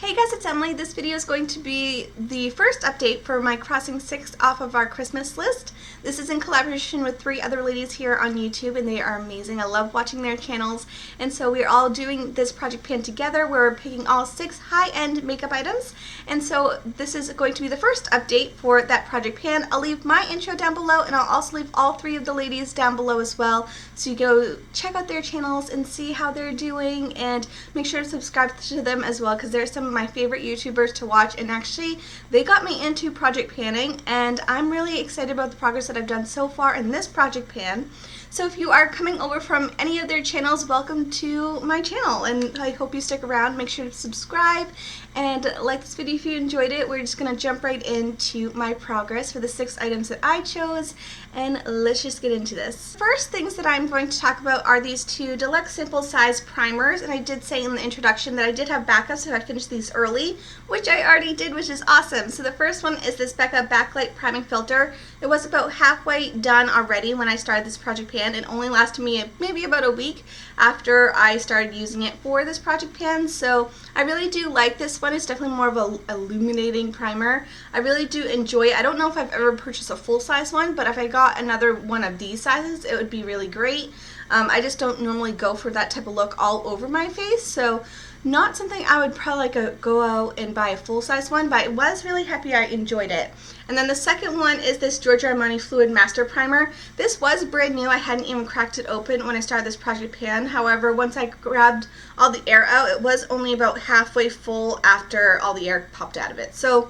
Hey guys, it's Emily. This video is going to be the first update for my crossing 6 off of our Christmas list. This is in collaboration with 3 other ladies here on YouTube, and they are amazing. I love watching their channels, and so we're all doing this project pan together. We're picking all 6 high-end makeup items, and so this is going to be the first update for that project pan. I'll leave my intro down below, and I'll also leave all 3 of the ladies down below as well, so you go check out their channels and see how they're doing, and make sure to subscribe to them as well, because they're some of my favorite YouTubers to watch, and actually they got me into project panning, and I'm really excited about the progress that I've done so far in this project pan. So if you are coming over from any of their channels, welcome to my channel, and I hope you stick around. Make sure to subscribe and like this video if you enjoyed it. We're just going to jump right into my progress for the 6 items that I chose, and let's just get into this. First things that I'm going to talk about are these 2 deluxe sample size primers, and I did say in the introduction that I did have backups if I finished these early, which I already did, which is awesome. So the first one is this Becca Backlight Priming Filter. It was about halfway done already when I started this project pan. It only lasted me maybe about a week after I started using it for this project pan, so I really do like this one. It's definitely more of a illuminating primer. I really do enjoy it. I don't know if I've ever purchased a full-size one, but if I got another one of these sizes, it would be really great. I just don't normally go for that type of look all over my face, so not something I would probably go out and buy a full-size one, but I was really happy I enjoyed it. And then the second one is this Giorgio Armani Fluid Master Primer. This was brand new. I hadn't even cracked it open when I started this project pan. However, once I grabbed all the air out, it was only about halfway full after all the air popped out of it. So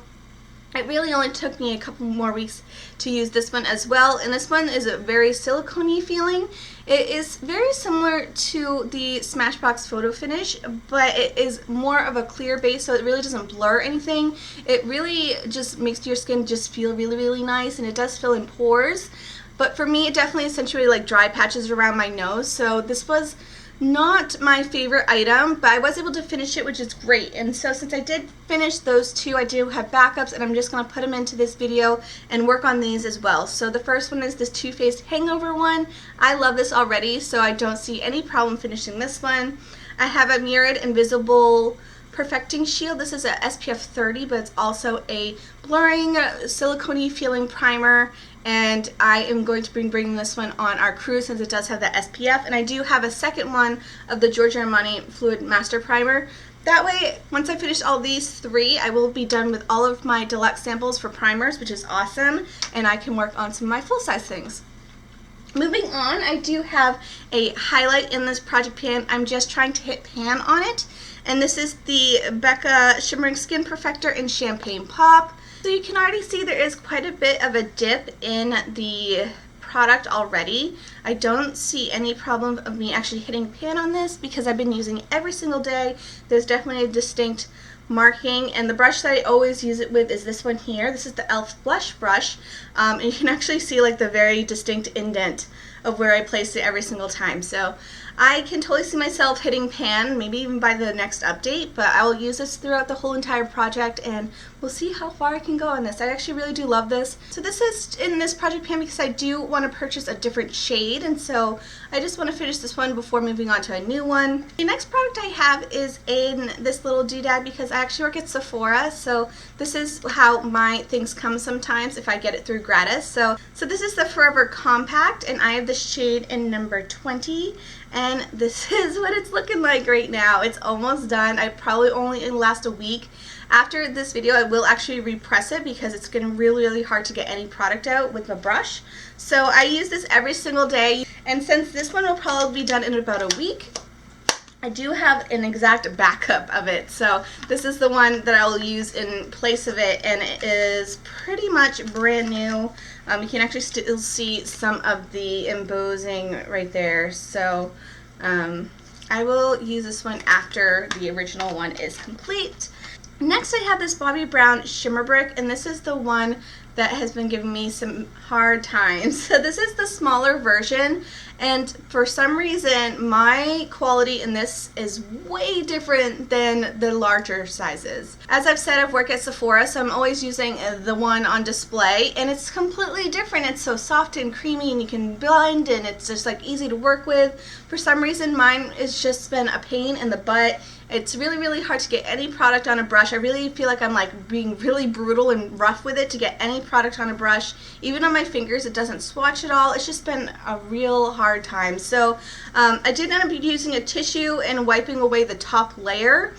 it really only took me a couple more weeks to use this one as well, and this one is a very silicone-y feeling. It is very similar to the Smashbox Photo Finish, but it is more of a clear base, so it really doesn't blur anything. It really just makes your skin just feel really, really nice, and it does fill in pores. But for me, it definitely accentuated like dry patches around my nose, so this was not my favorite item, but I was able to finish it, which is great. And so since I did finish those 2, I do have backups, and I'm just going to put them into this video and work on these as well. So the first one is this Too Faced Hangover one. I love this already, so I don't see any problem finishing this one. I have a Mirrored Invisible Perfecting Shield. This is a SPF 30, but it's also a blurring, silicone-y feeling primer, and I am going to be bringing this one on our cruise since it does have the SPF. And I do have a second one of the Giorgio Armani Fluid Master Primer. That way, once I finish all these 3, I will be done with all of my deluxe samples for primers, which is awesome, and I can work on some of my full-size things. Moving on, I do have a highlight in this project pan. I'm just trying to hit pan on it, and this is the Becca Shimmering Skin Perfector in Champagne Pop. So you can already see there is quite a bit of a dip in the product already. I don't see any problem of me actually hitting pan on this because I've been using it every single day. There's definitely a distinct marking, and the brush that I always use it with is this one here. This is the e.l.f. blush brush, and you can actually see like the very distinct indent of where I place it every single time. So I can totally see myself hitting pan, maybe even by the next update, but I will use this throughout the whole entire project, and we'll see how far I can go on this. I actually really do love this. So this is in this project pan because I do want to purchase a different shade, and so I just want to finish this one before moving on to a new one. The next product I have is in this little doodad because I actually work at Sephora, so this is how my things come sometimes if I get it through Gratis. So this is the Forever Compact, and I have the shade in number 20. And this is what it's looking like right now. It's almost done. I probably only last a week. After this video, I will actually repress it because it's getting really, really hard to get any product out with my brush. So I use this every single day. And since this one will probably be done in about a week, I do have an exact backup of it. So this is the one that I will use in place of it, and it is pretty much brand new. You can actually still see some of the embossing right there. So I will use this one after the original one is complete. Next I have this Bobbi Brown Shimmer Brick, and this is the one that has been giving me some hard times. So this is the smaller version, and for some reason my quality in this is way different than the larger sizes. As I've said, I've worked at Sephora, so I'm always using the one on display, and it's completely different. It's so soft and creamy, and you can blend, and it's just like easy to work with. For some reason mine has just been a pain in the butt, It's really, really hard to get any product on a brush. I really feel like I'm like being really brutal and rough with it to get any product on a brush. Even on my fingers, it doesn't swatch at all. It's just been a real hard time. So I did end up using a tissue and wiping away the top layer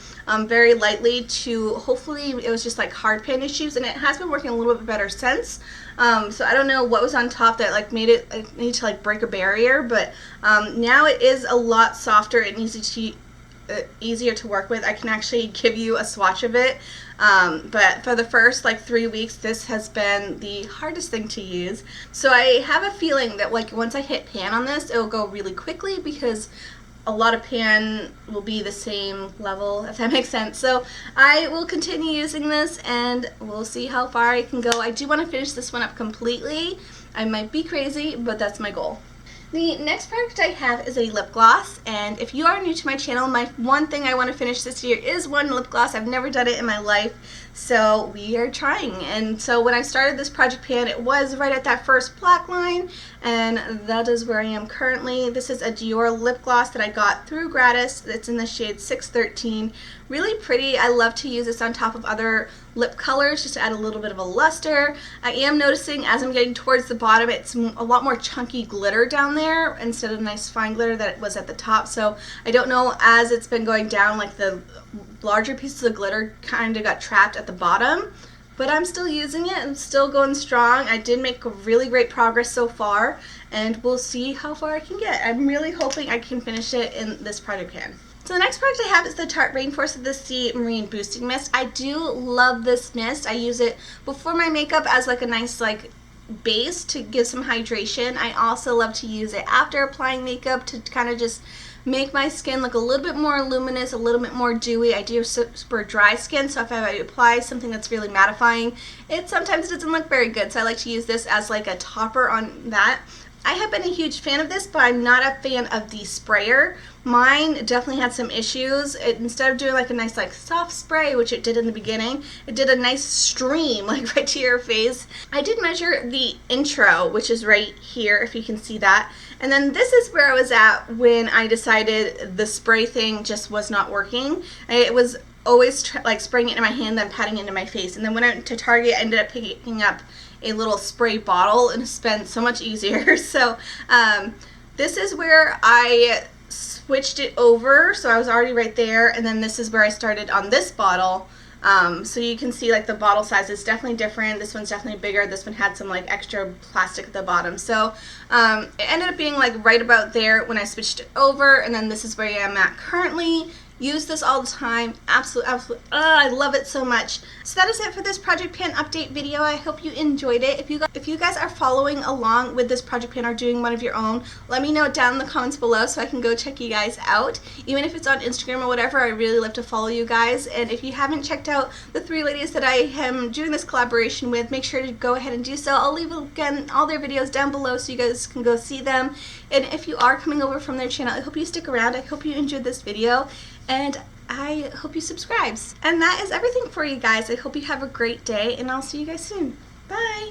very lightly to hopefully, it was just like hard pan issues, and it has been working a little bit better since. So I don't know what was on top that like made it need to like break a barrier, but now it is a lot softer and easier to work with. I can actually give you a swatch of it, but for the first like 3 weeks this has been the hardest thing to use. So I have a feeling that like once I hit pan on this, it'll go really quickly because a lot of pan will be the same level, if that makes sense. So I will continue using this and we'll see how far I can go. I do want to finish this one up completely. I might be crazy, but that's my goal. The next product I have is a lip gloss, and if you are new to my channel, my one thing I want to finish this year is one lip gloss. I've never done it in my life, so we are trying. And so when I started this project pan, it was right at that first black line, and that is where I am currently. This is a Dior lip gloss that I got through Gratis. It's in the shade 613. Really pretty. I love to use this on top of other lip colors just to add a little bit of a luster. I am noticing as I'm getting towards the bottom, it's a lot more chunky glitter down there instead of nice fine glitter that it was at the top. So I don't know, as it's been going down, like the larger pieces of glitter kind of got trapped at the bottom, but I'm still using it and still going strong. I did make really great progress so far, and we'll see how far I can get. I'm really hoping I can finish it in this project pan. So the next product I have is the Tarte Rainforest of the Sea Marine Boosting Mist. I do love this mist. I use it before my makeup as like a nice like base to give some hydration. I also love to use it after applying makeup to kind of just make my skin look a little bit more luminous, a little bit more dewy. I do have super dry skin, so if I apply something that's really mattifying, it sometimes doesn't look very good. So I like to use this as like a topper on that. I have been a huge fan of this, but I'm not a fan of the sprayer. Mine definitely had some issues. Instead of doing like a nice like soft spray, which it did in the beginning, it did a nice stream like right to your face. I did measure the intro, which is right here if you can see that. And then this is where I was at when I decided the spray thing just was not working. It was always like spraying it in my hand, then patting it into my face. And then when I went to Target, I ended up picking up a little spray bottle, and it's been so much easier. So this is where I switched it over, so I was already right there, and then this is where I started on this bottle. So you can see like the bottle size is definitely different. This one's definitely bigger. This one had some like extra plastic at the bottom. So it ended up being like right about there when I switched it over, and then this is where I am at currently. Use this all the time. Absolutely. I love it so much. So that is it for this project pan update video. I hope you enjoyed it. If you guys are following along with this project pan or doing one of your own, let me know down in the comments below so I can go check you guys out. Even if it's on Instagram or whatever, I really love to follow you guys. And if you haven't checked out the 3 ladies that I am doing this collaboration with, make sure to go ahead and do so. I'll leave again all their videos down below so you guys can go see them. And if you are coming over from their channel, I hope you stick around. I hope you enjoyed this video, and I hope you subscribe. And that is everything for you guys. I hope you have a great day, and I'll see you guys soon. Bye!